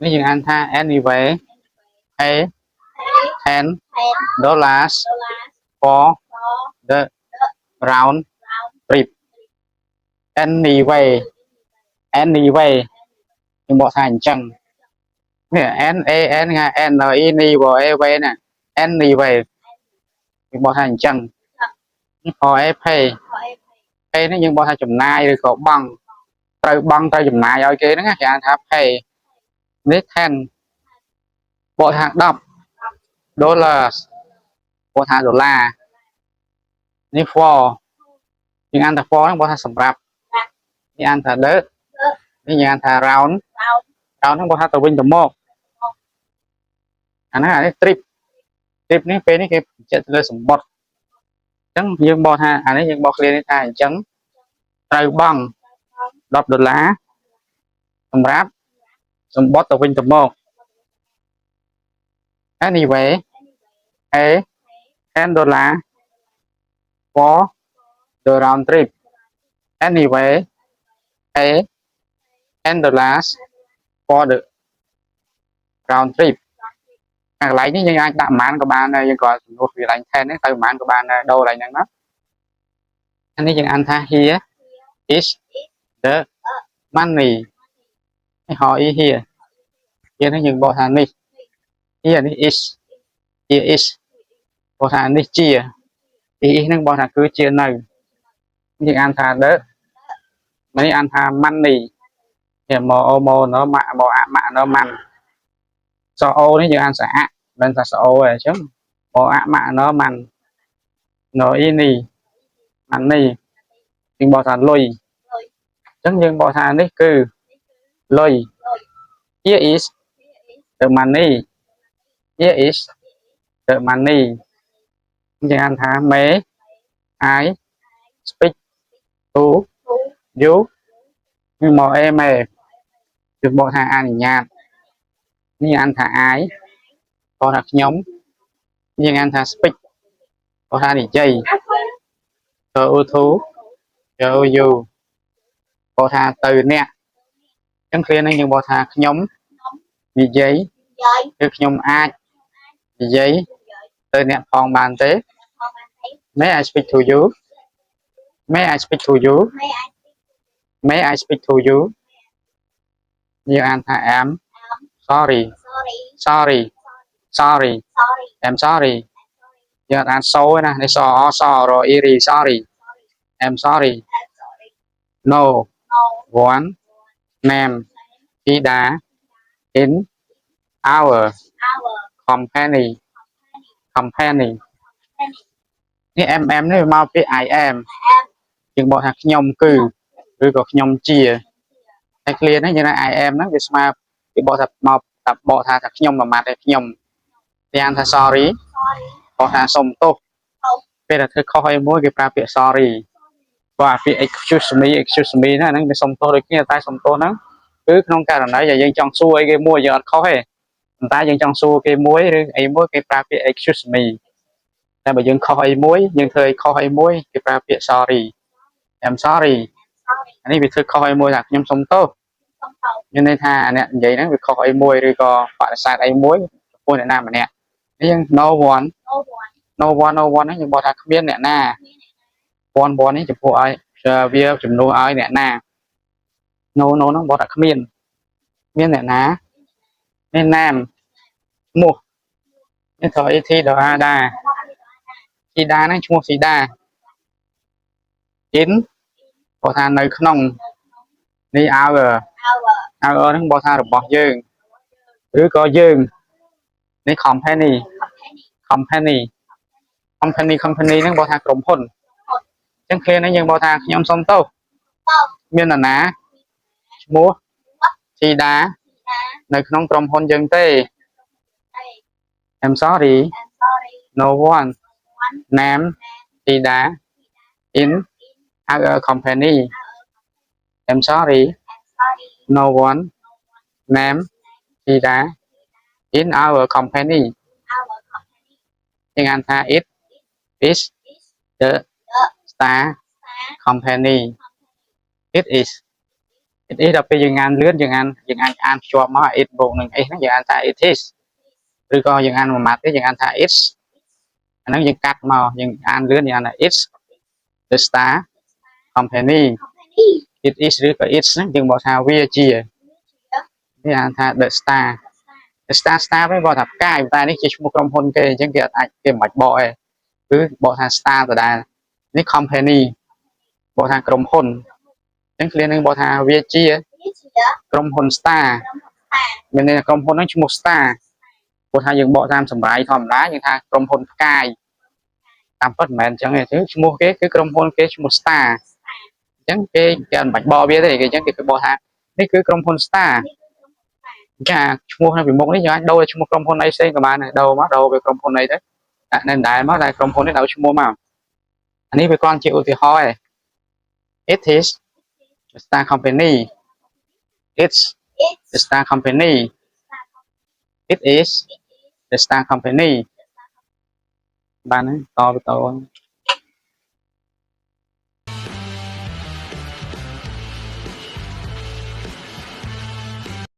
Nếu như anh tha anyway pay $10 for the round trip anyway anyway nhưng bộ thành chẳng nè n a n nga n i n bộ e v nè anyway nhưng bộ thành chẳng for e pay pay nó nhưng bộ thành chùm nai rồi có băng trai chùm nai ở kia nó nghe anh tháp pay nít ten bộ thành đọc dollars bộ thành đô la ní for nhưng anh ta for nó bộ thành sầm rạp nhưng anh ta đỡ nhưng anh ta round nó bộ thành tàu binh tàu một anh nói là trip trip ní pay ní cái chết lên sầm bọt chẳng nhưng bộ thành anh ấy nhưng bộ liền ta chẳng trai băng $10សម្រាប់សម្បត្តិទៅវិញទៅមក anyway a $10 for the round trip anyway a $10 for the round trip កន្លែងនេះយើងអាចដាក់ប៉ុន្មានក៏បានដែរយើងក៏ជំនួសវាឡើង10ហ្នឹងទៅប៉ុន្មានក៏បានដែរដូរឡើងហ្នឹងណាអានេះយើងអានថា here is the money ហើយហៅ is here នេះយើងបកថានេះ here នេះ is here is បកថានេះជា is ហ្នឹងបកថាគឺជានៅយើងអានថា the នេះអានថា money វាមកអូមកណម៉ាក់មកអាម៉ាក់ណម៉ាន់សអូនេះយើងអានស្អាក់មិនថាសអូទេអញ្ចឹងមកអាម៉ាក់ណម៉ាន់ណអ៊ីនេះម៉ាន់នេះយើងបកថាលុយអញ្ចឹងយើងបកថានេះគឺលុយ here is the money here is the money យើងអានថា may I speak to you វាមកអេមេយើងបកថាអនុញ្ញាតនេះអានថា I បកថាខ្ញុំយើងអានថា speak បកថានិយាយទៅ to you បកថាទៅអ្នកអញ្ចឹងគ្រានេះយើងបកថាខ្ញុំនិយាយគឺខ្ញុំអាចនិយាយទៅអ្នកផងបានទេ May I speak to you May I speak to you May I speak to you យើងអានថា am sorry sorry sorry am sorry យើងអានសូណានេះសអសរអ៊ីរី sorry am sorry no one name ពីដា in our company company នេះ mm នេះមកពី I am យើងបកថាខ្ញុំគឺឬក៏ខ្ញុំជាតែ clear ហ្នឹងយើងថា I am ហ្នឹងវាស្មើវាបកថាមកថាបកថាខ្ញុំមួយម៉ាត់ទេខ្ញុំយ៉ាងថា sorry បកថាសុំទោសពេលដែលធ្វើខុសអីមួយគេប្រើពាក្យ sorry បាទពាក្យ excuse me ណាហ្នឹងវាសុំទោសដូចគ្នាតែសុំទោសហ្នឹងគឺក្នុងករណីដែលយើងចង់សួរអីគេមួយយើងអត់ខុសទេប៉ុន្តែយើងចង់សួរគេមួយឬអីមួយគេប្រើពាក្យ excuse me តែបើយើងខុសអីមួយយើងធ្វើអីខុសអីមួយគេប្រើពាក្យ sorry I'm sorry អានេះវាធ្វើខុសអីមួយថាខ្ញុំសុំទោសមានន័យថាអ្នកនិយាយហ្នឹងវាខុសអីមួយឬក៏បដិសេធអីមួយចំពោះអ្នកណាម្នាក់នេះយើង no one ហ្នឹងយើងបកថាគ្មានអ្នកណា one នេះចំពោះឲ្យវាជំនួសឲ្យអ្នកណា no ហ្នឹងបកថាគ្មានអ្នកណានេះ name ឈ្មោះនេះត្រូវ et ដល់ ada ស៊ីដាហ្នឹងឈ្មោះស៊ីដា in បកថានៅក្នុងនេះ our ហ្នឹងបកថារបស់យើងឬក៏យើងនេះ company ហ្នឹងបកថាក្រុមហ៊ុនអញ្ចឹងគ្នានេះយើងបកថាខ្ញុំសុំទោសមាននរណាឈ្មោះស៊ីដានៅក្នុងក្រុមហ៊ុនយើងទេ I'm sorry no one name ស៊ីដា in our company I'm sorry no one name ស៊ីដា in our company យើងអានថា it is the star company it is it is ដល់ពេលយើងអានលឿនយើងអាចអានភ្ជាប់មក it បូកនឹង s ហ្នឹងយើងអានថា it is ឬក៏យើងអានមួយម៉ាត់ទេយើងអានថា it's អាហ្នឹងយើងកាត់មកយើងអានលឿនយើងអានថា it's the star company it is ឬក៏ it's ហ្នឹងយើងបកថាវាជានេះអានថា the star the star វិញបកថាផ្កាយតែនេះជាឈ្មោះក្រុមហ៊ុនគេអញ្ចឹងគេអាចគេមិនបាច់បកទេគឺបកថា star ដដែលនេះ company បកថាក្រុមហ៊ុនអញ្ចឹងឃ្លានឹងបកថាវាជាក្រុមហ៊ុន star មានន័យថាក្រុមហ៊ុនហ្នឹងឈ្មោះ star ព្រោះថាយើងបកតាមសម្រាយធម្មតាយើងថាក្រុមហ៊ុនផ្កាយតាមពិតមិនមែនអញ្ចឹងទេឈ្មោះគេគឺក្រុមហ៊ុនគេឈ្មោះ star អញ្ចឹងគេមិនបាច់បកវាទេគេអញ្ចឹងគេបកថានេះគឺក្រុមហ៊ុន star ចាឈ្មោះនៅពីមុខនេះយើងអាចដូរឈ្មោះក្រុមហ៊ុនអីផ្សេងក៏បានដែរដូរមកដូរវាក្រុមហ៊ុនអីទៅដាក់នៅដែរមកតែក្រុមហ៊ុននេះដាក់ឈ្មោះមកអានេះវាគ្រាន់ជាឧទាហរណ៍ឯង it is the star company it's the star company it is the star company បានតបន្ត